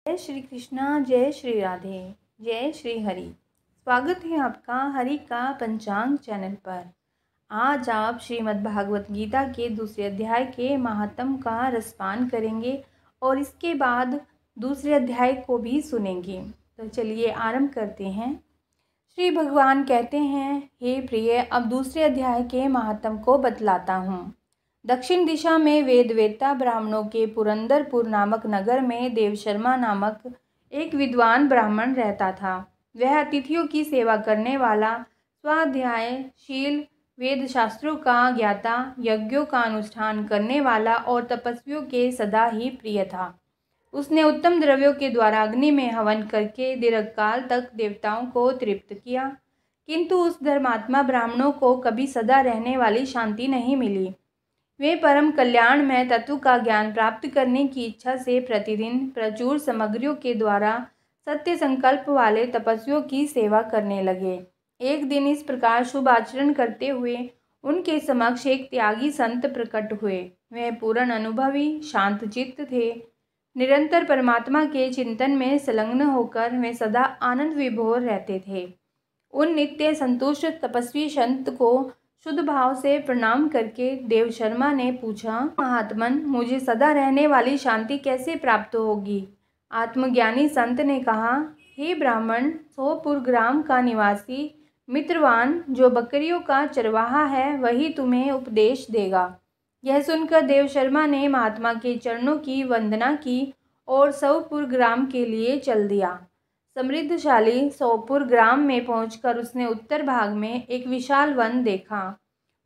जय श्री कृष्णा, जय श्री राधे, जय श्री हरि। स्वागत है आपका हरि का पंचांग चैनल पर। आज आप श्रीमद् भागवत गीता के दूसरे अध्याय के महात्म का रसपान करेंगे और इसके बाद दूसरे अध्याय को भी सुनेंगे। तो चलिए आरंभ करते हैं। श्री भगवान कहते हैं, हे प्रिय, अब दूसरे अध्याय के महात्म को बतलाता हूँ। दक्षिण दिशा में वेदवेत्ता ब्राह्मणों के पुरंदरपुर नामक नगर में देवशर्मा नामक एक विद्वान ब्राह्मण रहता था। वह अतिथियों की सेवा करने वाला, स्वाध्यायशील, वेद शास्त्रों का ज्ञाता, यज्ञों का अनुष्ठान करने वाला और तपस्वियों के सदा ही प्रिय था। उसने उत्तम द्रव्यों के द्वारा अग्नि में हवन करके दीर्घकाल तक देवताओं को तृप्त किया, किंतु उस धर्मात्मा ब्राह्मणों को कभी सदा रहने वाली शांति नहीं मिली। वे परम कल्याणमय तत्व का ज्ञान प्राप्त करने की इच्छा से प्रतिदिन प्रचुर सामग्रियों के द्वारा सत्य संकल्प वाले तपस्वियों की सेवा करने लगे। एक दिन इस प्रकार शुभ आचरण करते हुए उनके समक्ष एक त्यागी संत प्रकट हुए। वे पूर्ण अनुभवी, शांत चित्त थे। निरंतर परमात्मा के चिंतन में संलग्न होकर वे सदा आनंद विभोर रहते थे। उन नित्य संतुष्ट तपस्वी संत को शुद्ध भाव से प्रणाम करके देवशर्मा ने पूछा, महात्मन, मुझे सदा रहने वाली शांति कैसे प्राप्त होगी? आत्मज्ञानी संत ने कहा, हे ब्राह्मण, सोपुर ग्राम का निवासी मित्रवान जो बकरियों का चरवाहा है, वही तुम्हें उपदेश देगा। यह सुनकर देवशर्मा ने महात्मा के चरणों की वंदना की और सोपुर ग्राम के लिए चल दिया। समृद्धशाली सोपुर ग्राम में पहुंचकर उसने उत्तर भाग में एक विशाल वन देखा।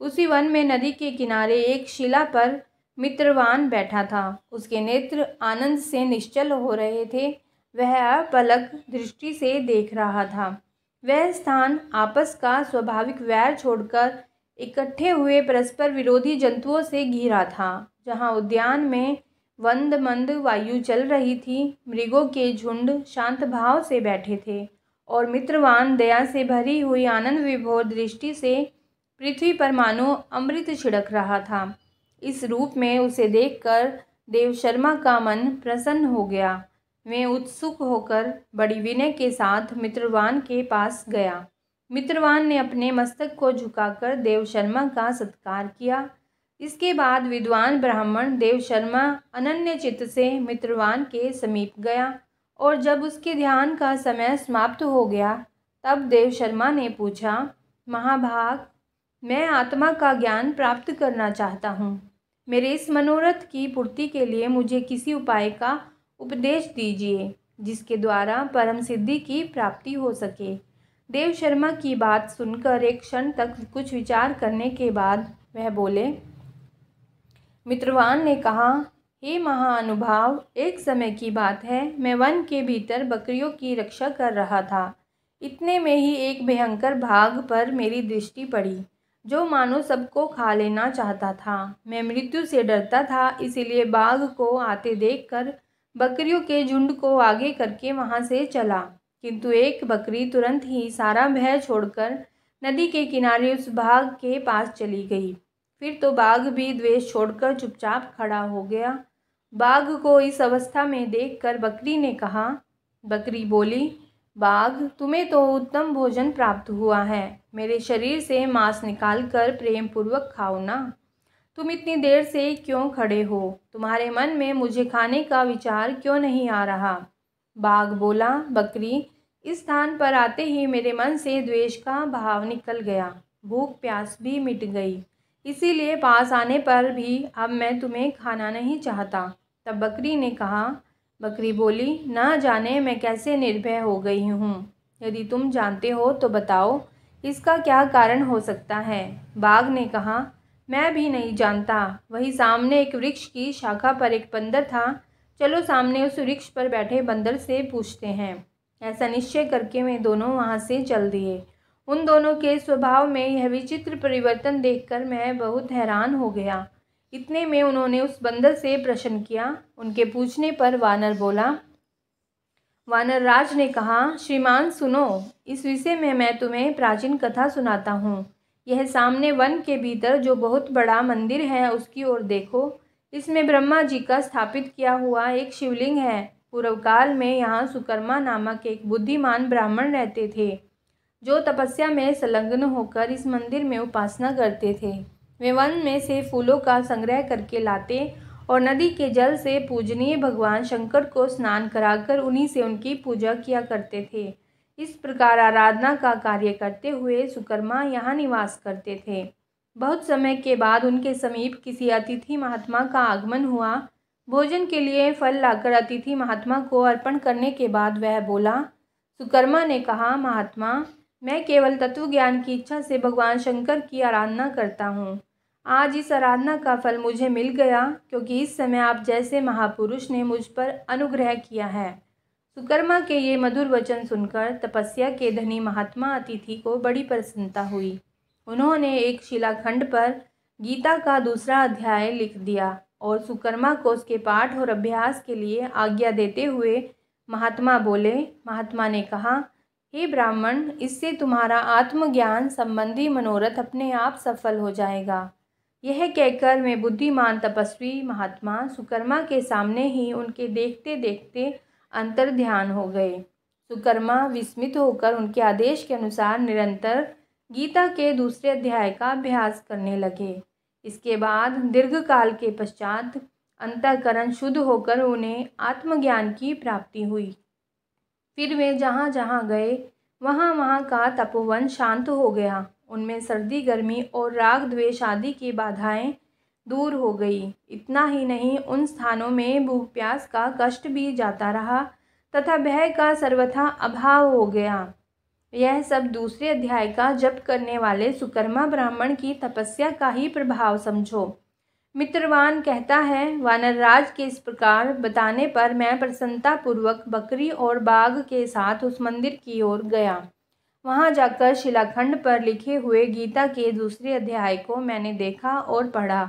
उसी वन में नदी के किनारे एक शिला पर मित्रवान बैठा था। उसके नेत्र आनंद से निश्चल हो रहे थे। वह अपलक दृष्टि से देख रहा था। वह स्थान आपस का स्वाभाविक वैर छोड़कर इकट्ठे हुए परस्पर विरोधी जंतुओं से घिरा था। जहाँ उद्यान में मंद मंद वायु चल रही थी, मृगों के झुंड शांत भाव से बैठे थे और मित्रवान दया से भरी हुई आनंद विभोर दृष्टि से पृथ्वी पर मानो अमृत छिड़क रहा था। इस रूप में उसे देखकर देवशर्मा का मन प्रसन्न हो गया। वे उत्सुक होकर बड़ी विनय के साथ मित्रवान के पास गया। मित्रवान ने अपने मस्तक को झुकाकर देवशर्मा का सत्कार किया। इसके बाद विद्वान ब्राह्मण देवशर्मा अनन्य चित्त से मित्रवान के समीप गया और जब उसके ध्यान का समय समाप्त हो गया तब देवशर्मा ने पूछा, महाभाग, मैं आत्मा का ज्ञान प्राप्त करना चाहता हूँ। मेरे इस मनोरथ की पूर्ति के लिए मुझे किसी उपाय का उपदेश दीजिए जिसके द्वारा परम सिद्धि की प्राप्ति हो सके। देवशर्मा की बात सुनकर एक क्षण तक कुछ विचार करने के बाद वह बोले। मित्रवान ने कहा, हे महानुभाव, एक समय की बात है, मैं वन के भीतर बकरियों की रक्षा कर रहा था। इतने में ही एक भयंकर बाघ पर मेरी दृष्टि पड़ी जो मानो सबको खा लेना चाहता था। मैं मृत्यु से डरता था, इसीलिए बाघ को आते देखकर बकरियों के झुंड को आगे करके वहां से चला, किंतु एक बकरी तुरंत ही सारा भय छोड़कर नदी के किनारे उस बाघ के पास चली गई। फिर तो बाघ भी द्वेष छोड़कर चुपचाप खड़ा हो गया। बाघ को इस अवस्था में देखकर बकरी ने कहा, बकरी बोली, बाघ, तुम्हें तो उत्तम भोजन प्राप्त हुआ है। मेरे शरीर से मांस निकालकर प्रेम पूर्वक खाओ ना। तुम इतनी देर से क्यों खड़े हो? तुम्हारे मन में मुझे खाने का विचार क्यों नहीं आ रहा? बाघ बोला, बकरी, इस स्थान पर आते ही मेरे मन से द्वेष का भाव निकल गया, भूख प्यास भी मिट गई, इसीलिए पास आने पर भी अब मैं तुम्हें खाना नहीं चाहता। तब बकरी ने कहा, बकरी बोली, ना जाने मैं कैसे निर्भय हो गई हूँ। यदि तुम जानते हो तो बताओ, इसका क्या कारण हो सकता है? बाघ ने कहा, मैं भी नहीं जानता। वही सामने एक वृक्ष की शाखा पर एक बंदर था। चलो सामने उस वृक्ष पर बैठे बंदर से पूछते हैं। ऐसा निश्चय करके वे दोनों वहाँ से चल दिए। उन दोनों के स्वभाव में यह विचित्र परिवर्तन देखकर मैं बहुत हैरान हो गया। इतने में उन्होंने उस बंदर से प्रश्न किया। उनके पूछने पर वानर बोला। वानर राज ने कहा, श्रीमान सुनो, इस विषय में मैं तुम्हें प्राचीन कथा सुनाता हूँ। यह सामने वन के भीतर जो बहुत बड़ा मंदिर है उसकी ओर देखो। इसमें ब्रह्मा जी का स्थापित किया हुआ एक शिवलिंग है। पूर्व काल में यहाँ सुकर्मा नामक एक बुद्धिमान ब्राह्मण रहते थे, जो तपस्या में संलग्न होकर इस मंदिर में उपासना करते थे। वे वन में से फूलों का संग्रह करके लाते और नदी के जल से पूजनीय भगवान शंकर को स्नान कराकर उन्हीं से उनकी पूजा किया करते थे। इस प्रकार आराधना का कार्य करते हुए सुकर्मा यहाँ निवास करते थे। बहुत समय के बाद उनके समीप किसी अतिथि महात्मा का आगमन हुआ। भोजन के लिए फल लाकर अतिथि महात्मा को अर्पण करने के बाद वह बोला। सुकर्मा ने कहा, महात्मा, मैं केवल तत्व ज्ञान की इच्छा से भगवान शंकर की आराधना करता हूँ। आज इस आराधना का फल मुझे मिल गया, क्योंकि इस समय आप जैसे महापुरुष ने मुझ पर अनुग्रह किया है। सुकर्मा के ये मधुर वचन सुनकर तपस्या के धनी महात्मा अतिथि को बड़ी प्रसन्नता हुई। उन्होंने एक शिलाखंड पर गीता का दूसरा अध्याय लिख दिया और सुकर्मा को उसके पाठ और अभ्यास के लिए आज्ञा देते हुए महात्मा बोले। महात्मा ने कहा, हे ब्राह्मण, इससे तुम्हारा आत्मज्ञान संबंधी मनोरथ अपने आप सफल हो जाएगा। यह कहकर वे बुद्धिमान तपस्वी महात्मा सुकर्मा के सामने ही उनके देखते देखते अंतर ध्यान हो गए। सुकर्मा विस्मित होकर उनके आदेश के अनुसार निरंतर गीता के दूसरे अध्याय का अभ्यास करने लगे। इसके बाद दीर्घ काल के पश्चात अंतःकरण शुद्ध होकर उन्हें आत्मज्ञान की प्राप्ति हुई। फिर वे जहाँ जहाँ गए वहाँ वहाँ का तपोवन शांत हो गया। उनमें सर्दी, गर्मी और राग द्वेष आदि की बाधाएं दूर हो गई। इतना ही नहीं, उन स्थानों में भूख प्यास का कष्ट भी जाता रहा तथा भय का सर्वथा अभाव हो गया। यह सब दूसरे अध्याय का जप करने वाले सुकर्मा ब्राह्मण की तपस्या का ही प्रभाव समझो। मित्रवान कहता है, वानरराज के इस प्रकार बताने पर मैं प्रसन्नतापूर्वक बकरी और बाघ के साथ उस मंदिर की ओर गया। वहां जाकर शिलाखंड पर लिखे हुए गीता के दूसरे अध्याय को मैंने देखा और पढ़ा।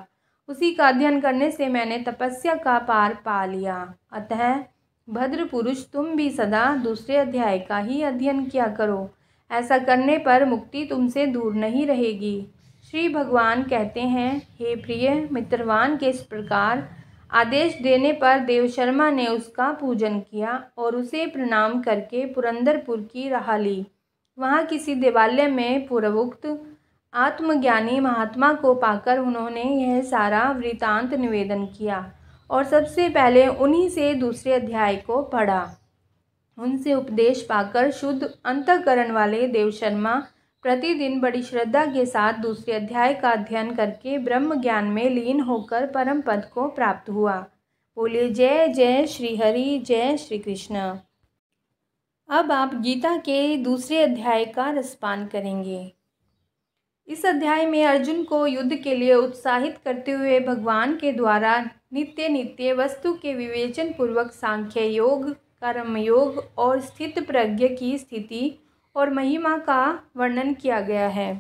उसी का अध्ययन करने से मैंने तपस्या का पार पा लिया। अतः भद्र पुरुष, तुम भी सदा दूसरे अध्याय का ही अध्ययन किया करो। ऐसा करने पर मुक्ति तुमसे दूर नहीं रहेगी। श्री भगवान कहते हैं, हे प्रिय, मित्रवान के इस प्रकार आदेश देने पर देवशर्मा ने उसका पूजन किया और उसे प्रणाम करके पुरंदरपुर की राह ली। वहाँ किसी देवालय में पूर्वोक्त आत्मज्ञानी महात्मा को पाकर उन्होंने यह सारा वृतांत निवेदन किया और सबसे पहले उन्हीं से दूसरे अध्याय को पढ़ा। उनसे उपदेश पाकर शुद्ध अंतःकरण वाले देवशर्मा प्रतिदिन बड़ी श्रद्धा के साथ दूसरे अध्याय का अध्ययन करके ब्रह्म ज्ञान में लीन होकर परम पद को प्राप्त हुआ। बोलिए जय जय श्री हरि, जय श्री कृष्ण। अब आप गीता के दूसरे अध्याय का रसपान करेंगे। इस अध्याय में अर्जुन को युद्ध के लिए उत्साहित करते हुए भगवान के द्वारा नित्य नित्य वस्तु के विवेचन पूर्वक सांख्य योग, कर्म योग और स्थित प्रज्ञ की स्थिति और महिमा का वर्णन किया गया है।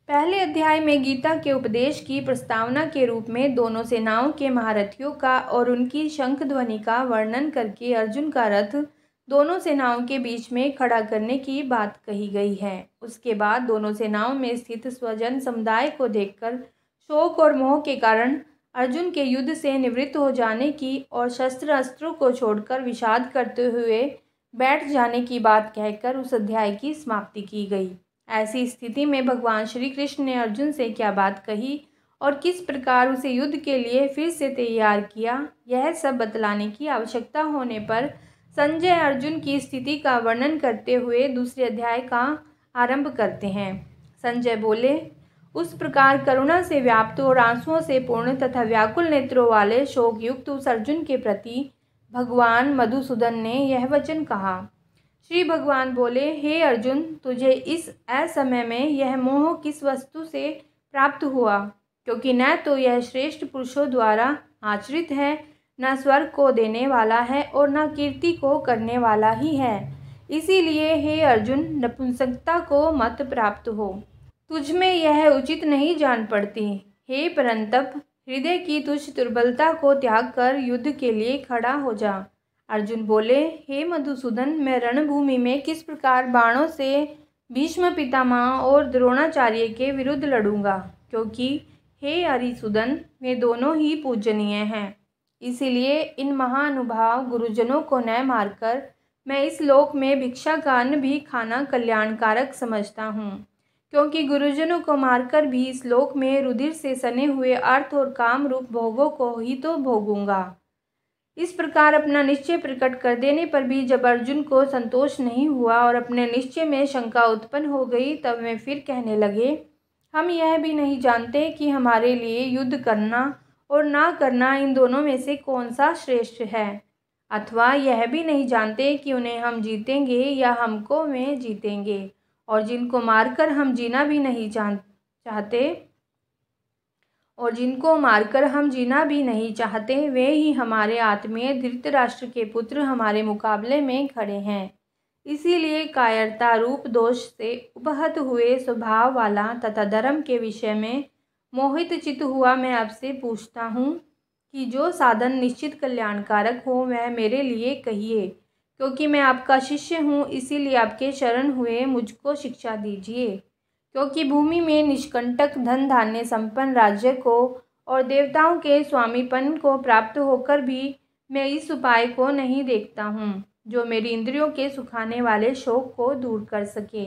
पहले अध्याय में गीता के उपदेश की प्रस्तावना के रूप में दोनों सेनाओं के महारथियों का और उनकी शंख ध्वनि का वर्णन करके अर्जुन का रथ दोनों सेनाओं के बीच में खड़ा करने की बात कही गई है। उसके बाद दोनों सेनाओं में स्थित स्वजन समुदाय को देखकर शोक और मोह के कारण अर्जुन के युद्ध से निवृत्त हो जाने की और शस्त्र अस्त्रों को छोड़कर विषाद करते हुए बैठ जाने की बात कहकर उस अध्याय की समाप्ति की गई। ऐसी स्थिति में भगवान श्री कृष्ण ने अर्जुन से क्या बात कही और किस प्रकार उसे युद्ध के लिए फिर से तैयार किया, यह सब बतलाने की आवश्यकता होने पर संजय अर्जुन की स्थिति का वर्णन करते हुए दूसरे अध्याय का आरंभ करते हैं। संजय बोले, उस प्रकार करुणा से व्याप्त और आंसुओं से पूर्ण तथा व्याकुल नेत्रों वाले शोक युक्त उस अर्जुन के प्रति भगवान मधुसूदन ने यह वचन कहा। श्री भगवान बोले, हे अर्जुन, तुझे इस असमय में यह मोह किस वस्तु से प्राप्त हुआ, क्योंकि न तो यह श्रेष्ठ पुरुषों द्वारा आचरित है, न स्वर्ग को देने वाला है और न कीर्ति को करने वाला ही है। इसीलिए हे अर्जुन, नपुंसकता को मत प्राप्त हो। तुझ में यह उचित नहीं जान पड़ती। हे परंतप, हृदय की तुझ दुर्बलता को त्याग कर युद्ध के लिए खड़ा हो जा। अर्जुन बोले, हे मधुसूदन, मैं रणभूमि में किस प्रकार बाणों से भीष्म पितामह और द्रोणाचार्य के विरुद्ध लड़ूंगा, क्योंकि हे हरिसूदन, वे दोनों ही पूजनीय हैं। इसीलिए इन महानुभाव गुरुजनों को न मारकर मैं इस लोक में भिक्षा का अन्न भी खाना कल्याणकारक समझता हूँ, क्योंकि गुरुजनों को मारकर भी इस लोक में रुधिर से सने हुए अर्थ और काम रूप भोगों को ही तो भोगूंगा। इस प्रकार अपना निश्चय प्रकट कर देने पर भी जब अर्जुन को संतोष नहीं हुआ और अपने निश्चय में शंका उत्पन्न हो गई, तब वे फिर कहने लगे, हम यह भी नहीं जानते कि हमारे लिए युद्ध करना और ना करना इन दोनों में से कौन सा श्रेष्ठ है, अथवा यह भी नहीं जानते कि उन्हें हम जीतेंगे या हमको वे जीतेंगे, और जिनको मारकर हम जीना भी नहीं चाहते वे ही हमारे आत्मीय धृतराष्ट्र के पुत्र हमारे मुकाबले में खड़े हैं। इसीलिए कायरता रूप दोष से उपहत हुए स्वभाव वाला तथा धर्म के विषय में मोहित चित्त हुआ मैं आपसे पूछता हूँ कि जो साधन निश्चित कल्याणकारक हो वह मेरे लिए कहिए, क्योंकि मैं आपका शिष्य हूँ। इसीलिए आपके शरण हुए मुझको शिक्षा दीजिए, क्योंकि भूमि में निष्कंटक धन धान्य संपन्न राज्य को और देवताओं के स्वामीपन को प्राप्त होकर भी मैं इस उपाय को नहीं देखता हूँ जो मेरी इंद्रियों के सुखाने वाले शोक को दूर कर सके।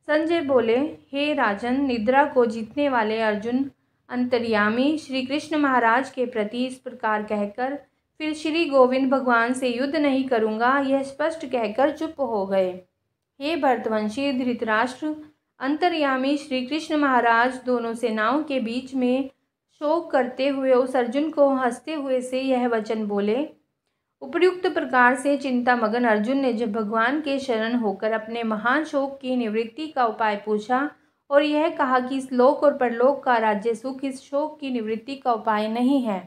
संजय बोले, हे राजन, निद्रा को जीतने वाले अर्जुन अंतर्यामी श्री कृष्ण महाराज के प्रति इस प्रकार कहकर फिर श्री गोविंद भगवान से युद्ध नहीं करूँगा यह स्पष्ट कहकर चुप हो गए। हे भरतवंशी धृतराष्ट्र, अंतर्यामी श्री कृष्ण महाराज दोनों सेनाओं के बीच में शोक करते हुए उस अर्जुन को हंसते हुए से यह वचन बोले। उपर्युक्त प्रकार से चिंता मगन अर्जुन ने जब भगवान के शरण होकर अपने महान शोक की निवृत्ति का उपाय पूछा और यह कहा कि इस लोक और परलोक का राज्य सुख इस शोक की निवृत्ति का उपाय नहीं है,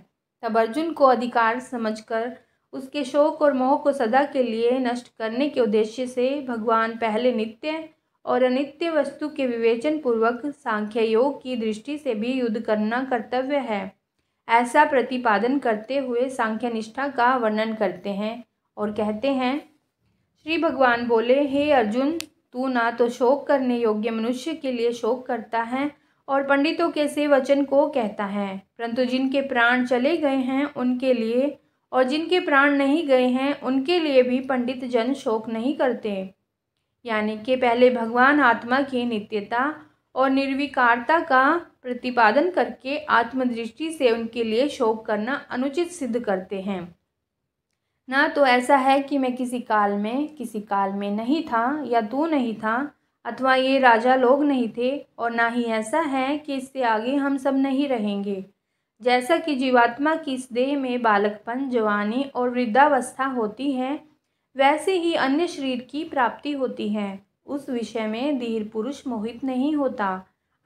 तब अर्जुन को अधिकार समझकर उसके शोक और मोह को सदा के लिए नष्ट करने के उद्देश्य से भगवान पहले नित्य और अनित्य वस्तु के विवेचन पूर्वक सांख्य योग की दृष्टि से भी युद्ध करना कर्तव्य है, ऐसा प्रतिपादन करते हुए सांख्य निष्ठा का वर्णन करते हैं और कहते हैं। श्री भगवान बोले, हे अर्जुन, तू ना तो शोक करने योग्य मनुष्य के लिए शोक करता है और पंडितों के से वचन को कहता है, परंतु जिनके प्राण चले गए हैं उनके लिए और जिनके प्राण नहीं गए हैं उनके लिए भी पंडित जन शोक नहीं करते। यानी कि पहले भगवान आत्मा की नित्यता और निर्विकारता का प्रतिपादन करके आत्मदृष्टि से उनके लिए शोक करना अनुचित सिद्ध करते हैं। ना तो ऐसा है कि मैं किसी काल में नहीं था या तू नहीं था अथवा ये राजा लोग नहीं थे, और ना ही ऐसा है कि इससे आगे हम सब नहीं रहेंगे। जैसा कि जीवात्मा की इस देह में बालकपन, जवानी और वृद्धावस्था होती है, वैसे ही अन्य शरीर की प्राप्ति होती है। उस विषय में धीर पुरुष मोहित नहीं होता,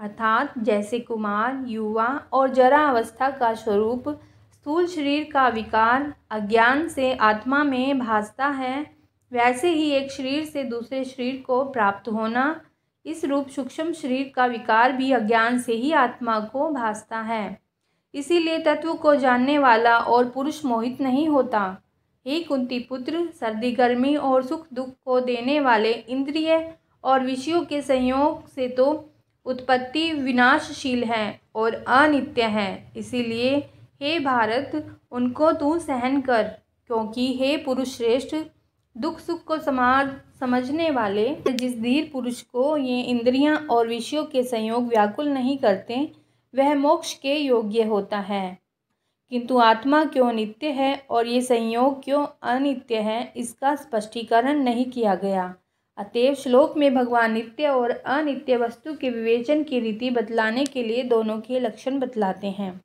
अर्थात जैसे कुमार, युवा और जरा अवस्था का स्वरूप स्थूल शरीर का विकार अज्ञान से आत्मा में भासता है, वैसे ही एक शरीर से दूसरे शरीर को प्राप्त होना, इस रूप सूक्ष्म शरीर का विकार भी अज्ञान से ही आत्मा को भासता है। इसीलिए तत्व को जानने वाला और पुरुष मोहित नहीं होता। हे कुंती पुत्र, सर्दी गर्मी और सुख दुख को देने वाले इंद्रिय और विषयों के संयोग से तो उत्पत्ति विनाशशील है और अनित्य है। इसीलिए हे भारत, उनको तू सहन कर, क्योंकि हे पुरुष श्रेष्ठ, दुख सुख को समझने वाले जिस धीर पुरुष को ये इंद्रियां और विषयों के संयोग व्याकुल नहीं करते, वह मोक्ष के योग्य होता है। किंतु आत्मा क्यों नित्य है और ये संयोग क्यों अनित्य है, इसका स्पष्टीकरण नहीं किया गया। अतएव श्लोक में भगवान नित्य और अनित्य वस्तु के विवेचन की रीति बतलाने के लिए दोनों के लक्षण बतलाते हैं।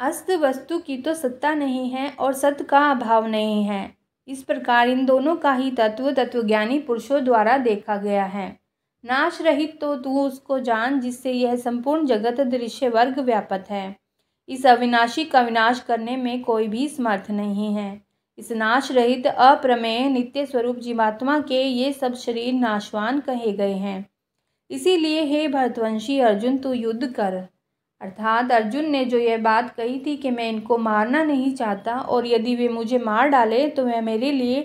अस्त वस्तु की तो सत्ता नहीं है और सत का अभाव नहीं है। इस प्रकार इन दोनों का ही तत्वज्ञानी पुरुषों द्वारा देखा गया है। नाश रहित तो तू उसको जान जिससे यह संपूर्ण जगत दृश्य वर्ग व्यापक है। इस अविनाशी का विनाश करने में कोई भी समर्थ नहीं है। इस नाश रहित अप्रमेय नित्य स्वरूप जीवात्मा के ये सब शरीर नाशवान कहे गए हैं। इसीलिए हे भरतवंशी अर्जुन, तू युद्ध कर। अर्थात अर्जुन ने जो यह बात कही थी कि मैं इनको मारना नहीं चाहता और यदि वे मुझे मार डाले तो वह मेरे लिए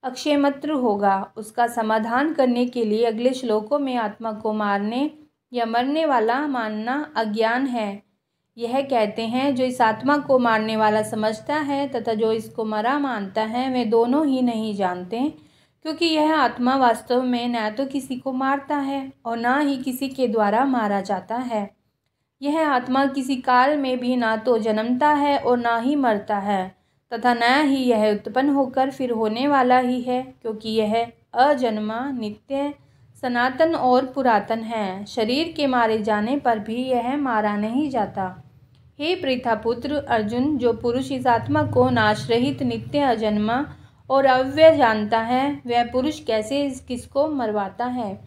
अक्षयमत्र होगा, उसका समाधान करने के लिए अगले श्लोकों में आत्मा को मारने या मरने वाला मानना अज्ञान है। यह कहते हैं, जो इस आत्मा को मारने वाला समझता है तथा जो इसको मरा मानता है, वे दोनों ही नहीं जानते, क्योंकि यह आत्मा वास्तव में न तो किसी को मारता है और न ही किसी के द्वारा मारा जाता है। यह आत्मा किसी काल में भी ना तो जन्मता है और ना ही मरता है, तथा न ही यह उत्पन्न होकर फिर होने वाला ही है, क्योंकि यह अजन्मा, नित्य, सनातन और पुरातन है। शरीर के मारे जाने पर भी यह मारा नहीं जाता। हे पृथापुत्र अर्जुन, जो पुरुष इस आत्मा को नाशरहित, नित्य, अजन्मा और अव्यय जानता है, वह पुरुष कैसे किसको मरवाता है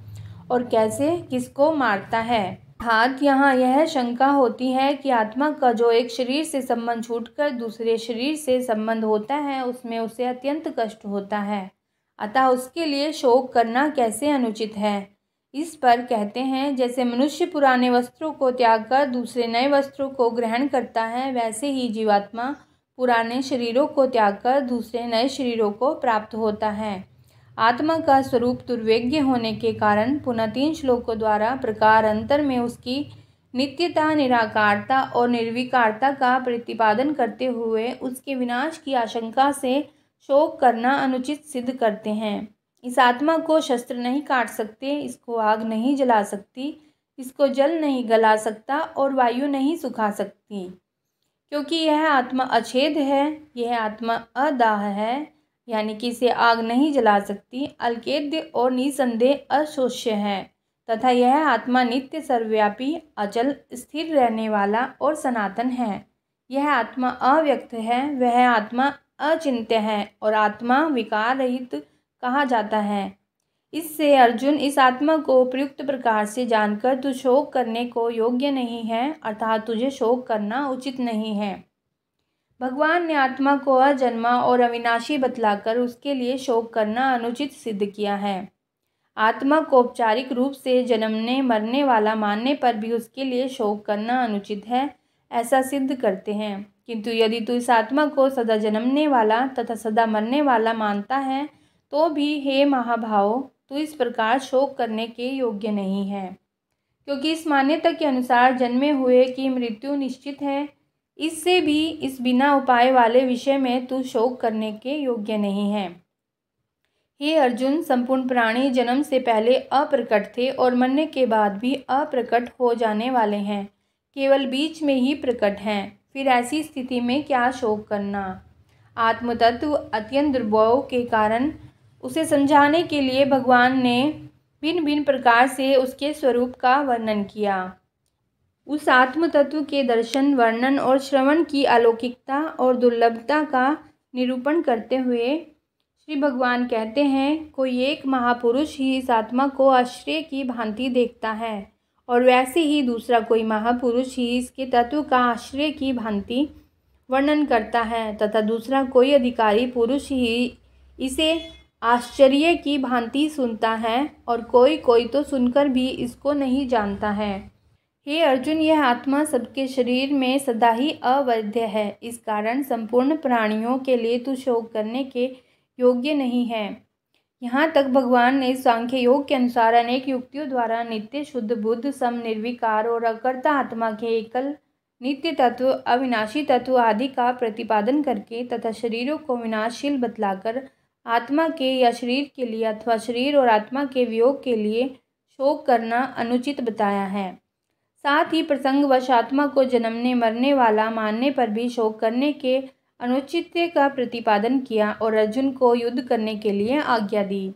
और कैसे किसको मारता है। अर्थात यहाँ यह शंका होती है कि आत्मा का जो एक शरीर से संबंध छूटकर दूसरे शरीर से संबंध होता है, उसमें उसे अत्यंत कष्ट होता है, अतः उसके लिए शोक करना कैसे अनुचित है। इस पर कहते हैं, जैसे मनुष्य पुराने वस्त्रों को त्याग कर दूसरे नए वस्त्रों को ग्रहण करता है, वैसे ही जीवात्मा पुराने शरीरों को त्याग कर दूसरे नए शरीरों को प्राप्त होता है। आत्मा का स्वरूप दुर्वेग्य होने के कारण पुनः 3 श्लोकों द्वारा प्रकार अंतर में उसकी नित्यता, निराकारता और निर्विकारता का प्रतिपादन करते हुए उसके विनाश की आशंका से शोक करना अनुचित सिद्ध करते हैं। इस आत्मा को शस्त्र नहीं काट सकते, इसको आग नहीं जला सकती, इसको जल नहीं गला सकता और वायु नहीं सुखा सकती, क्योंकि यह आत्मा अछेद है। यह आत्मा अदाह है, यानी कि इसे आग नहीं जला सकती, अल्केद्य और निसंदेह अशोष्य है, तथा यह आत्मा नित्य, सर्वव्यापी, अचल, स्थिर रहने वाला और सनातन है। यह आत्मा अव्यक्त है, वह आत्मा अचिंत्य है और आत्मा विकार रहित कहा जाता है। इससे अर्जुन, इस आत्मा को उपयुक्त प्रकार से जानकर तू शोक करने को योग्य नहीं है, अर्थात तुझे शोक करना उचित नहीं है। भगवान ने आत्मा को अजन्मा और अविनाशी बतलाकर उसके लिए शोक करना अनुचित सिद्ध किया है। आत्मा को औपचारिक रूप से जन्मने मरने वाला मानने पर भी उसके लिए शोक करना अनुचित है, ऐसा सिद्ध करते हैं। किंतु यदि तू इस आत्मा को सदा जन्मने वाला तथा सदा मरने वाला मानता है, तो भी हे महाभाव, तू इस प्रकार शोक करने के योग्य नहीं है, क्योंकि इस मान्यता के अनुसार जन्मे हुए की मृत्यु निश्चित है। इससे भी इस बिना उपाय वाले विषय में तू शोक करने के योग्य नहीं है। हे अर्जुन, संपूर्ण प्राणी जन्म से पहले अप्रकट थे और मरने के बाद भी अप्रकट हो जाने वाले हैं, केवल बीच में ही प्रकट हैं। फिर ऐसी स्थिति में क्या शोक करना। आत्मतत्व अत्यंत दुर्बोध के कारण उसे समझाने के लिए भगवान ने भिन्न भिन्न प्रकार से उसके स्वरूप का वर्णन किया। उस आत्म तत्व के दर्शन, वर्णन और श्रवण की अलौकिकता और दुर्लभता का निरूपण करते हुए श्री भगवान कहते हैं, कोई एक महापुरुष ही इस आत्मा को आश्रय की भांति देखता है और वैसे ही दूसरा कोई महापुरुष ही इसके तत्व का आश्रय की भांति वर्णन करता है, तथा दूसरा कोई अधिकारी पुरुष ही इसे आश्चर्य की भांति सुनता है और कोई तो सुनकर भी इसको नहीं जानता है। हे अर्जुन, यह आत्मा सबके शरीर में सदा ही अवैध है, इस कारण संपूर्ण प्राणियों के लिए तू शोक करने के योग्य नहीं है। यहाँ तक भगवान ने सांख्य योग के अनुसार अनेक युक्तियों द्वारा नित्य, शुद्ध, बुद्ध, सम, निर्विकार और अकर्ता आत्मा के एकल, नित्य तत्व, अविनाशी तत्व आदि का प्रतिपादन करके तथा शरीरों को विनाशशील बतलाकर आत्मा के या शरीर के लिए अथवा शरीर और आत्मा के वियोग के लिए शोक करना अनुचित बताया है। साथ ही प्रसंगवश आत्मा को जन्मने मरने वाला मानने पर भी शोक करने के अनुचित्य का प्रतिपादन किया और अर्जुन को युद्ध करने के लिए आज्ञा दी।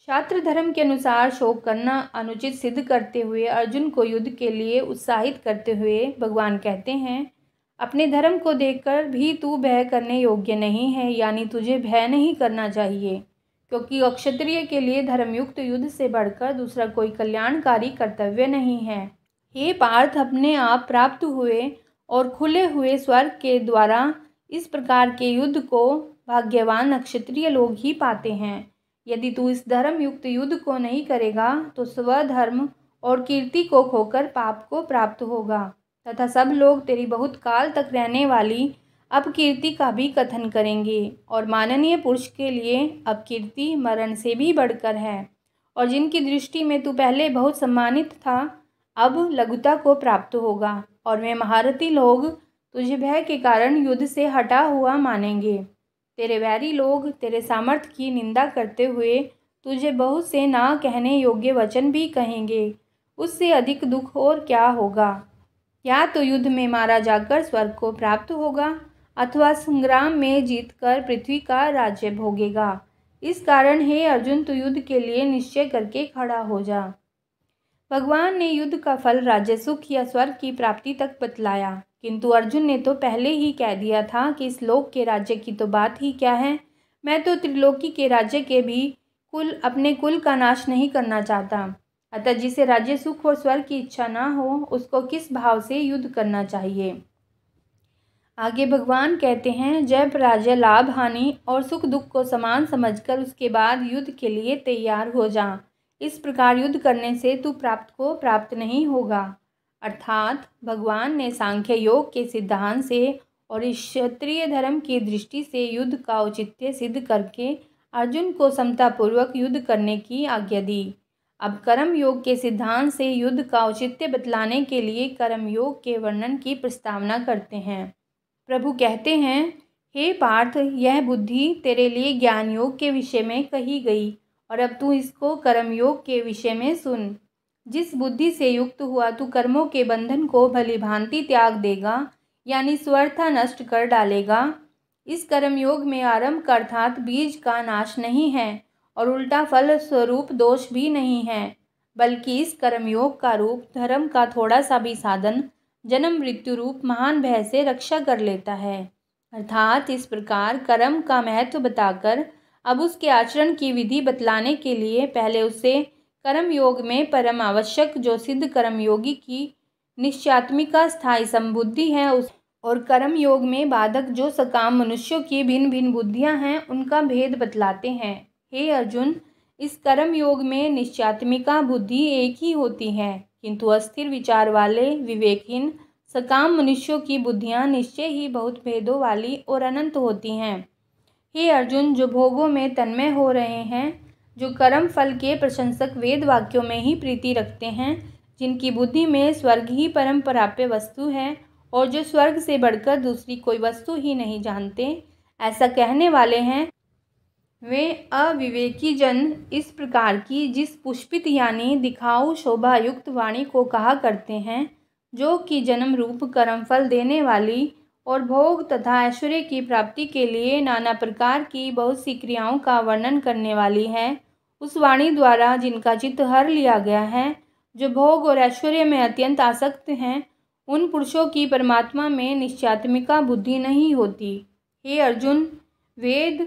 शास्त्र धर्म के अनुसार शोक करना अनुचित सिद्ध करते हुए अर्जुन को युद्ध के लिए उत्साहित करते हुए भगवान कहते हैं, अपने धर्म को देखकर भी तू भय करने योग्य नहीं है, यानी तुझे भय नहीं करना चाहिए, क्योंकि अक्षत्रिय के लिए धर्मयुक्त युद्ध से बढ़कर दूसरा कोई कल्याणकारी कर्तव्य नहीं है। हे पार्थ, अपने आप प्राप्त हुए और खुले हुए स्वर्ग के द्वारा इस प्रकार के युद्ध को भाग्यवान क्षत्रिय लोग ही पाते हैं। यदि तू इस धर्मयुक्त युद्ध को नहीं करेगा तो स्वधर्म और कीर्ति को खोकर पाप को प्राप्त होगा, तथा सब लोग तेरी बहुत काल तक रहने वाली अपकीर्ति का भी कथन करेंगे। और माननीय पुरुष के लिए अपकीर्ति मरण से भी बढ़कर है, और जिनकी दृष्टि में तू पहले बहुत सम्मानित था, अब लघुता को प्राप्त होगा। और वे महारथी लोग तुझे भय के कारण युद्ध से हटा हुआ मानेंगे। तेरे वैरी लोग तेरे सामर्थ्य की निंदा करते हुए तुझे बहुत से ना कहने योग्य वचन भी कहेंगे। उससे अधिक दुख और क्या होगा? या तो युद्ध में मारा जाकर स्वर्ग को प्राप्त होगा अथवा संग्राम में जीतकर पृथ्वी का राज्य भोगेगा। इस कारण हे अर्जुन, तू युद्ध के लिए निश्चय करके खड़ा हो जा। भगवान ने युद्ध का फल राज्य सुख या स्वर्ग की प्राप्ति तक बतलाया, किंतु अर्जुन ने तो पहले ही कह दिया था कि इस लोक के राज्य की तो बात ही क्या है। मैं तो त्रिलोकी के राज्य के भी अपने कुल का नाश नहीं करना चाहता। अतः जिसे राज्य सुख और स्वर्ग की इच्छा ना हो, उसको किस भाव से युद्ध करना चाहिए। आगे भगवान कहते हैं, जय पराजय, लाभ हानि और सुख दुख को समान समझकर उसके बाद युद्ध के लिए तैयार हो जा। इस प्रकार युद्ध करने से तू प्राप्त नहीं होगा। अर्थात भगवान ने सांख्य योग के सिद्धांत से और इस क्षत्रिय धर्म की दृष्टि से युद्ध का औचित्य सिद्ध करके अर्जुन को समतापूर्वक युद्ध करने की आज्ञा दी। अब कर्म योग के सिद्धांत से युद्ध का औचित्य बतलाने के लिए कर्म योग के वर्णन की प्रस्तावना करते हैं। प्रभु कहते हैं, हे पार्थ, यह बुद्धि तेरे लिए ज्ञान योग के विषय में कही गई और अब तू इसको कर्म योग के विषय में सुन। जिस बुद्धि से युक्त हुआ तू कर्मों के बंधन को भली भांति त्याग देगा, यानी स्वर्थता नष्ट कर डालेगा। इस कर्म योग में आरंभ का अर्थात बीज का नाश नहीं है और उल्टा फल स्वरूप दोष भी नहीं है, बल्कि इस कर्म योग का रूप धर्म का थोड़ा सा भी साधन जन्म मृत्यु रूप महान भय से रक्षा कर लेता है। अर्थात इस प्रकार कर्म का महत्व बताकर अब उसके आचरण की विधि बतलाने के लिए पहले उससे कर्म योग में परम आवश्यक जो सिद्ध कर्म योगी की निश्चयात्मिका स्थायी संबुद्धि है उस और कर्म योग में बाधक जो सकाम मनुष्यों की भिन्न भिन्न बुद्धियां हैं उनका भेद बतलाते हैं। हे अर्जुन, इस कर्म योग में निश्चयात्मिका बुद्धि एक ही होती है, किंतु अस्थिर विचार वाले विवेकहीन सकाम मनुष्यों की बुद्धियां निश्चय ही बहुत भेदों वाली और अनंत होती हैं। हे अर्जुन, जो भोगों में तन्मय हो रहे हैं, जो कर्म फल के प्रशंसक वेद वाक्यों में ही प्रीति रखते हैं, जिनकी बुद्धि में स्वर्ग ही परम प्राप्य वस्तु है और जो स्वर्ग से बढ़कर दूसरी कोई वस्तु ही नहीं जानते, ऐसा कहने वाले हैं, वे अविवेकी जन इस प्रकार की जिस पुष्पित यानी दिखाऊ शोभा युक्त वाणी को कहा करते हैं, जो कि जन्म रूप कर्म फल देने वाली और भोग तथा ऐश्वर्य की प्राप्ति के लिए नाना प्रकार की बहुत सी क्रियाओं का वर्णन करने वाली है, उस वाणी द्वारा जिनका चित्त हर लिया गया है, जो भोग और ऐश्वर्य में अत्यंत आसक्त हैं, उन पुरुषों की परमात्मा में निश्चयात्मिका बुद्धि नहीं होती। हे अर्जुन, वेद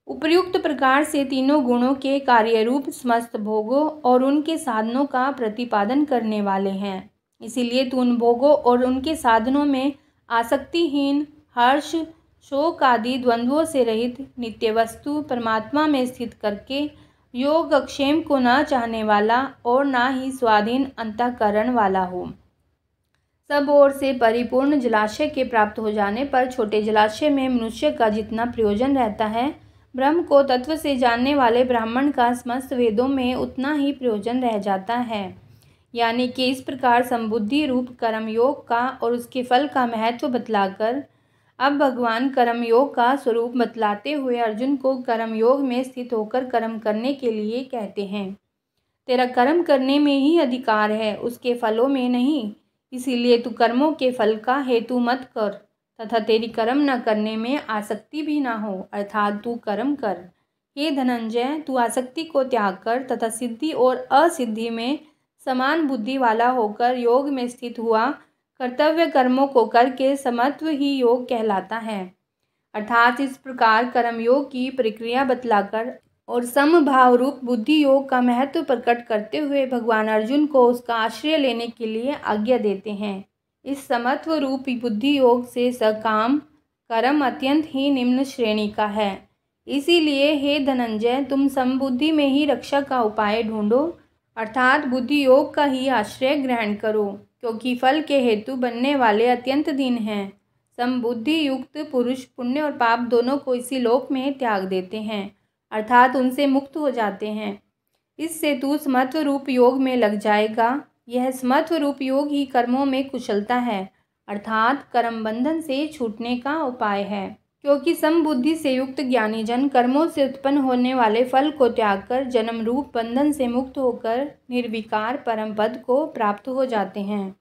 उपर्युक्त प्रकार से तीनों गुणों के कार्य रूप समस्त भोगों और उनके साधनों का प्रतिपादन करने वाले हैं। इसीलिए तू उन भोगों और उनके साधनों में आसक्तिहीन, हर्ष शोक आदि द्वंद्वों से रहित नित्य वस्तु परमात्मा में स्थित करके योग अक्षेम को न चाहने वाला और ना ही स्वाधीन अंतःकरण वाला हो। सब ओर से परिपूर्ण जलाशय के प्राप्त हो जाने पर छोटे जलाशय में मनुष्य का जितना प्रयोजन रहता है, ब्रह्म को तत्व से जानने वाले ब्राह्मण का समस्त वेदों में उतना ही प्रयोजन रह जाता है। यानी कि इस प्रकार संबुद्धि रूप कर्म योग का और उसके फल का महत्व बतलाकर अब भगवान कर्म योग का स्वरूप बतलाते हुए अर्जुन को कर्म योग में स्थित होकर कर्म करने के लिए कहते हैं। तेरा कर्म करने में ही अधिकार है, उसके फलों में नहीं। इसीलिए तू कर्मों के फल का हेतु मत कर तथा तेरी कर्म न करने में आसक्ति भी ना हो, अर्थात तू कर्म कर। हे धनंजय, तू आसक्ति को त्याग कर तथा सिद्धि और असिद्धि में समान बुद्धि वाला होकर योग में स्थित हुआ कर्तव्य कर्मों को करके समत्व ही योग कहलाता है। अर्थात इस प्रकार कर्म योग की प्रक्रिया बतलाकर और समभाव रूप बुद्धि योग का महत्व प्रकट करते हुए भगवान अर्जुन को उसका आश्रय लेने के लिए आज्ञा देते हैं। इस समत्व रूपी बुद्धि योग से सकाम कर्म अत्यंत ही निम्न श्रेणी का है। इसीलिए हे धनंजय, तुम समबुद्धि में ही रक्षा का उपाय ढूंढो, अर्थात बुद्धि योग का ही आश्रय ग्रहण करो, क्योंकि फल के हेतु बनने वाले अत्यंत दीन हैं। समबुद्धि युक्त पुरुष पुण्य और पाप दोनों को इसी लोक में त्याग देते हैं, अर्थात उनसे मुक्त हो जाते हैं। इससे तू समत्व रूप योग में लग जाएगा। यह समत्व रूप योग ही कर्मों में कुशलता है, अर्थात कर्म बंधन से छूटने का उपाय है। क्योंकि समबुद्धि से युक्त ज्ञानी जन कर्मों से उत्पन्न होने वाले फल को त्याग कर जन्म रूप बंधन से मुक्त होकर निर्विकार परम पद को प्राप्त हो जाते हैं।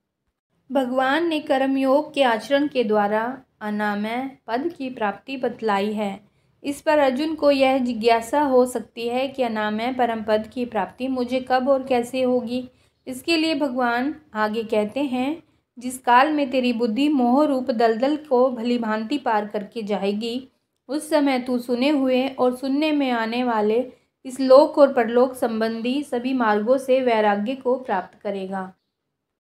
भगवान ने कर्मयोग के आचरण के द्वारा अनामय पद की प्राप्ति बतलाई है। इस पर अर्जुन को यह जिज्ञासा हो सकती है कि अनामय परम पद की प्राप्ति मुझे कब और कैसे होगी। इसके लिए भगवान आगे कहते हैं, जिस काल में तेरी बुद्धि मोह रूप दलदल को भली भांति पार करके जाएगी, उस समय तू सुने हुए और सुनने में आने वाले इस लोक और परलोक संबंधी सभी मार्गों से वैराग्य को प्राप्त करेगा।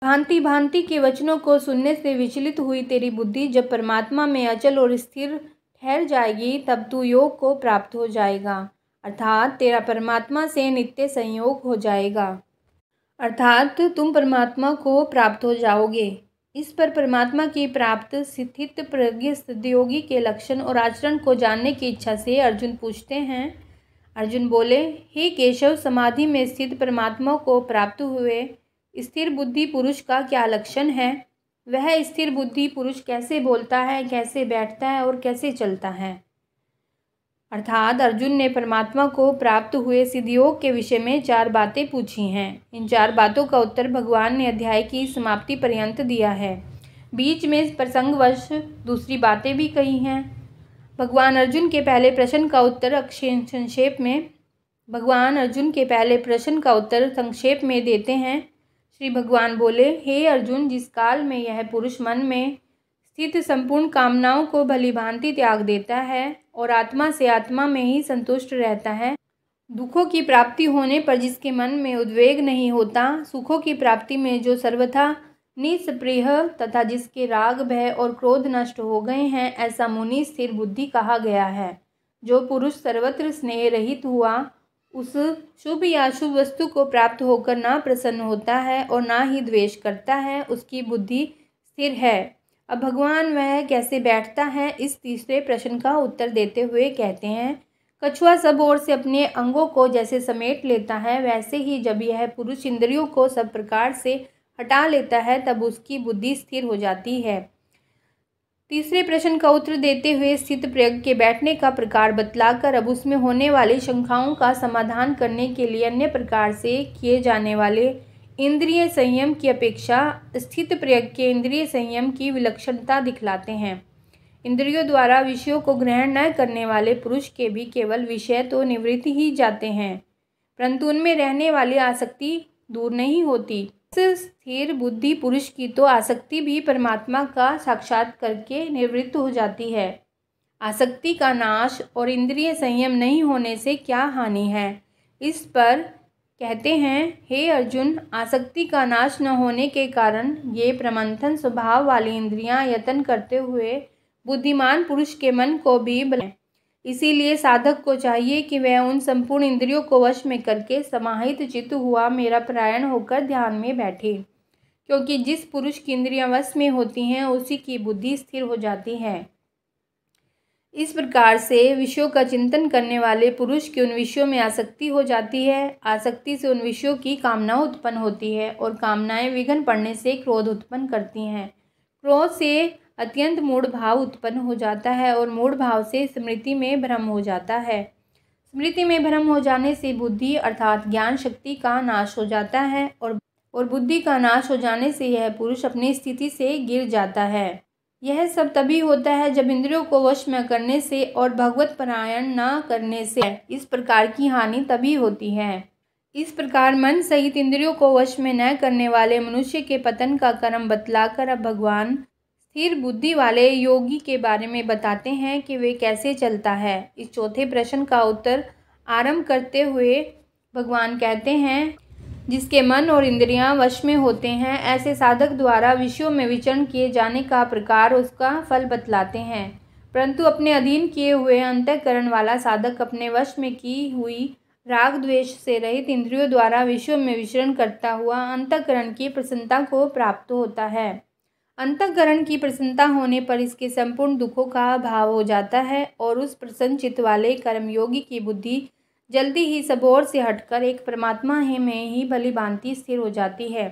भांति भांति के वचनों को सुनने से विचलित हुई तेरी बुद्धि जब परमात्मा में अचल और स्थिर ठहर जाएगी, तब तू योग को प्राप्त हो जाएगा, अर्थात तेरा परमात्मा से नित्य संयोग हो जाएगा, अर्थात तुम परमात्मा को प्राप्त हो जाओगे। इस पर परमात्मा की प्राप्त स्थित प्रज्ञ सिद्धयोगी के लक्षण और आचरण को जानने की इच्छा से अर्जुन पूछते हैं। अर्जुन बोले, हे केशव, समाधि में स्थित परमात्मा को प्राप्त हुए स्थिर बुद्धि पुरुष का क्या लक्षण है? वह स्थिर बुद्धि पुरुष कैसे बोलता है, कैसे बैठता है और कैसे चलता है? अर्थात अर्जुन ने परमात्मा को प्राप्त हुए सिद्धयोग के विषय में 4 बातें पूछी हैं। इन 4 बातों का उत्तर भगवान ने अध्याय की समाप्ति पर्यंत दिया है। बीच में प्रसंगवश दूसरी बातें भी कही हैं। भगवान अर्जुन के पहले प्रश्न का उत्तर संक्षेप में देते हैं। श्री भगवान बोले, हे अर्जुन, जिस काल में यह पुरुष मन में स्थित संपूर्ण कामनाओं को भली भांति त्याग देता है और आत्मा से आत्मा में ही संतुष्ट रहता है, दुखों की प्राप्ति होने पर जिसके मन में उद्वेग नहीं होता, सुखों की प्राप्ति में जो सर्वथा निस्पृह तथा जिसके राग भय और क्रोध नष्ट हो गए हैं, ऐसा मुनि स्थिर बुद्धि कहा गया है। जो पुरुष सर्वत्र स्नेह रहित हुआ, उस शुभ या अशुभ वस्तु को प्राप्त होकर ना प्रसन्न होता है और ना ही द्वेष करता है, उसकी बुद्धि स्थिर है। अब भगवान वह कैसे बैठता है, इस तीसरे प्रश्न का उत्तर देते हुए कहते हैं, कछुआ सब ओर से अपने अंगों को जैसे समेट लेता है, वैसे ही जब यह पुरुष इंद्रियों को सब प्रकार से हटा लेता है, तब उसकी बुद्धि स्थिर हो जाती है। तीसरे प्रश्न का उत्तर देते हुए स्थित प्रज्ञ के बैठने का प्रकार बतलाकर अब उसमें होने वाली शंकाओं का समाधान करने के लिए अन्य प्रकार से किए जाने वाले इंद्रिय संयम की अपेक्षा स्थित प्रज्ञ के इंद्रिय संयम की विलक्षणता दिखलाते हैं। इंद्रियों द्वारा विषयों को ग्रहण न करने वाले पुरुष के भी केवल विषय तो निवृत्त ही जाते हैं, परंतु उनमें रहने वाली आसक्ति दूर नहीं होती। स्थिर बुद्धि पुरुष की तो आसक्ति भी परमात्मा का साक्षात करके निवृत्त हो जाती है। आसक्ति का नाश और इंद्रिय संयम नहीं होने से क्या हानि है? इस पर कहते हैं, हे अर्जुन, आसक्ति का नाश न होने के कारण ये प्रमंथन स्वभाव वाली इंद्रियां यत्न करते हुए बुद्धिमान पुरुष के मन को भी बनाएं। इसीलिए साधक को चाहिए कि वह उन संपूर्ण इंद्रियों को वश में करके समाहित चित्त हुआ मेरा परायण होकर ध्यान में बैठे, क्योंकि जिस पुरुष की इंद्रियां वश में होती हैं, उसी की बुद्धि स्थिर हो जाती है। इस प्रकार से विषयों का चिंतन करने वाले पुरुष की उन विषयों में आसक्ति हो जाती है। आसक्ति से उन विषयों की कामना उत्पन्न होती है और कामनाएं विघ्न पड़ने से क्रोध उत्पन्न करती हैं। क्रोध से अत्यंत मूढ़ भाव उत्पन्न हो जाता है और मूढ़ भाव से स्मृति में भ्रम हो जाता है। स्मृति में भ्रम हो जाने से बुद्धि अर्थात ज्ञान शक्ति का नाश हो जाता है और बुद्धि का नाश हो जाने से यह पुरुष अपनी स्थिति से गिर जाता है। यह सब तभी होता है जब इंद्रियों को वश में करने से और भगवत परायण न करने से इस प्रकार की हानि तभी होती है। इस प्रकार मन सहित इंद्रियों को वश में न करने वाले मनुष्य के पतन का क्रम बतलाकर अब भगवान स्थिर बुद्धि वाले योगी के बारे में बताते हैं कि वे कैसे चलता है। इस चौथे प्रश्न का उत्तर आरंभ करते हुए भगवान कहते हैं, जिसके मन और इंद्रियां वश में होते हैं, ऐसे साधक द्वारा विषयों में विचरण किए जाने का प्रकार उसका फल बतलाते हैं। परंतु अपने अधीन किए हुए अंतःकरण वाला साधक अपने वश में की हुई राग द्वेष से रहित इंद्रियों द्वारा विषयों में विचरण करता हुआ अंतःकरण की प्रसन्नता को प्राप्त होता है। अंतःकरण की प्रसन्नता होने पर इसके संपूर्ण दुखों का अभाव हो जाता है और उस प्रसन्न चित्त वाले कर्मयोगी की बुद्धि जल्दी ही सब ओर से हटकर एक परमात्मा में ही भली भांति स्थिर हो जाती है।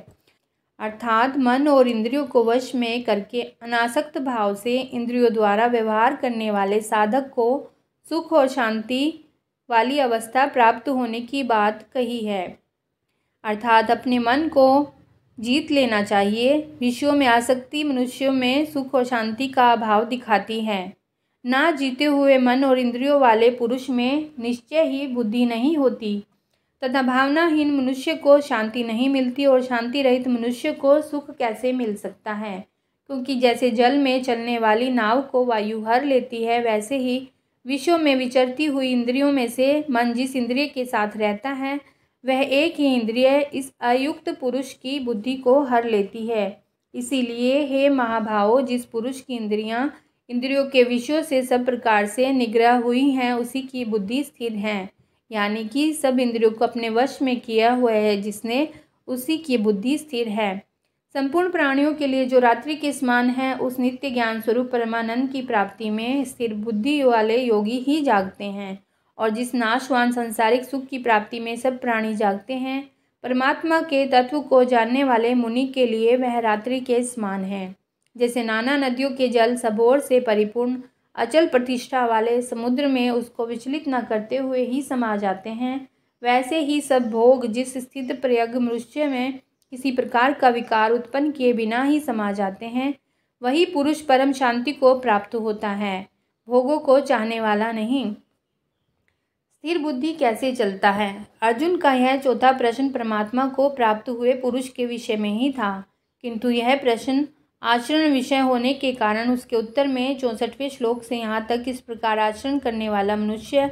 अर्थात मन और इंद्रियों को वश में करके अनासक्त भाव से इंद्रियों द्वारा व्यवहार करने वाले साधक को सुख और शांति वाली अवस्था प्राप्त होने की बात कही है। अर्थात अपने मन को जीत लेना चाहिए। विषयों में आसक्ति मनुष्यों में सुख और शांति का अभाव दिखाती है। ना जीते हुए मन और इंद्रियों वाले पुरुष में निश्चय ही बुद्धि नहीं होती तथा भावनाहीन मनुष्य को शांति नहीं मिलती और शांति रहित मनुष्य को सुख कैसे मिल सकता है। क्योंकि जैसे जल में चलने वाली नाव को वायु हर लेती है, वैसे ही विषयों में विचरती हुई इंद्रियों में से मन जिस इंद्रिय के साथ रहता है वह एक ही इंद्रिय इस अयुक्त पुरुष की बुद्धि को हर लेती है। इसीलिए हे महाभावों, जिस पुरुष की इंद्रियों के विषयों से सब प्रकार से निग्रह हुई हैं उसी की बुद्धि स्थिर है। यानी कि सब इंद्रियों को अपने वश में किया हुआ है जिसने, उसी की बुद्धि स्थिर है। संपूर्ण प्राणियों के लिए जो रात्रि के समान है, उस नित्य ज्ञान स्वरूप परमानंद की प्राप्ति में स्थिर बुद्धि वाले योगी ही जागते हैं। और जिस नाशवान सांसारिक सुख की प्राप्ति में सब प्राणी जागते हैं, परमात्मा के तत्व को जानने वाले मुनि के लिए वह रात्रि के समान है। जैसे नाना नदियों के जल सब ओर से परिपूर्ण अचल प्रतिष्ठा वाले समुद्र में उसको विचलित न करते हुए ही समा जाते हैं, वैसे ही सब भोग जिस स्थित प्रयग मनुष्य में किसी प्रकार का विकार उत्पन्न किए बिना ही समा जाते हैं, वही पुरुष परम शांति को प्राप्त होता है, भोगों को चाहने वाला नहीं। स्थिर बुद्धि कैसे चलता है? अर्जुन का यह चौथा प्रश्न परमात्मा को प्राप्त हुए पुरुष के विषय में ही था, किंतु यह प्रश्न आचरण विषय होने के कारण उसके उत्तर में 64वें श्लोक से यहाँ तक इस प्रकार आचरण करने वाला मनुष्य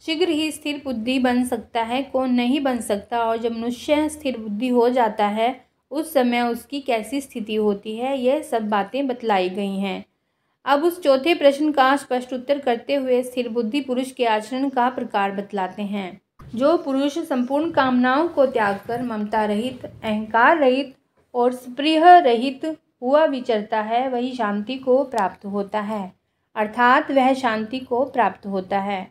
शीघ्र ही स्थिर बुद्धि बन सकता है, कौन नहीं बन सकता, और जब मनुष्य स्थिर बुद्धि हो जाता है उस समय उसकी कैसी स्थिति होती है, यह सब बातें बतलाई गई हैं। अब उस चौथे प्रश्न का स्पष्ट उत्तर करते हुए स्थिर बुद्धि पुरुष के आचरण का प्रकार बतलाते हैं। जो पुरुष संपूर्ण कामनाओं को त्याग कर ममता रहित, अहंकार रहित और स्पृह रहित हुआ विचरता है, वही शांति को प्राप्त होता है, अर्थात वह शांति को प्राप्त होता है।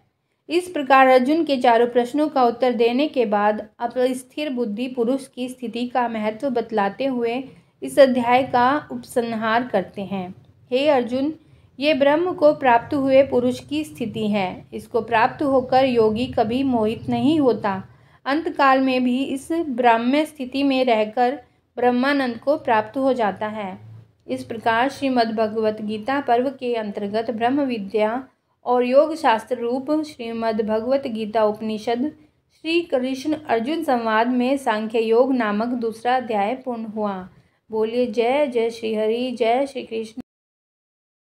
इस प्रकार अर्जुन के चारों प्रश्नों का उत्तर देने के बाद अब स्थिर बुद्धि पुरुष की स्थिति का महत्व बतलाते हुए इस अध्याय का उपसंहार करते हैं। हे अर्जुन, ये ब्रह्म को प्राप्त हुए पुरुष की स्थिति है। इसको प्राप्त होकर योगी कभी मोहित नहीं होता, अंतकाल में भी इस ब्राह्म्य स्थिति में रहकर ब्रह्मानंद को प्राप्त हो जाता है। इस प्रकार श्रीमद् भगवत गीता पर्व के अंतर्गत ब्रह्म विद्या और योग शास्त्र रूप श्रीमद् भगवत गीता उपनिषद श्री कृष्ण अर्जुन संवाद में सांख्य योग नामक दूसरा अध्याय पूर्ण हुआ। बोलिए जय जय श्री हरि, जय श्री कृष्ण।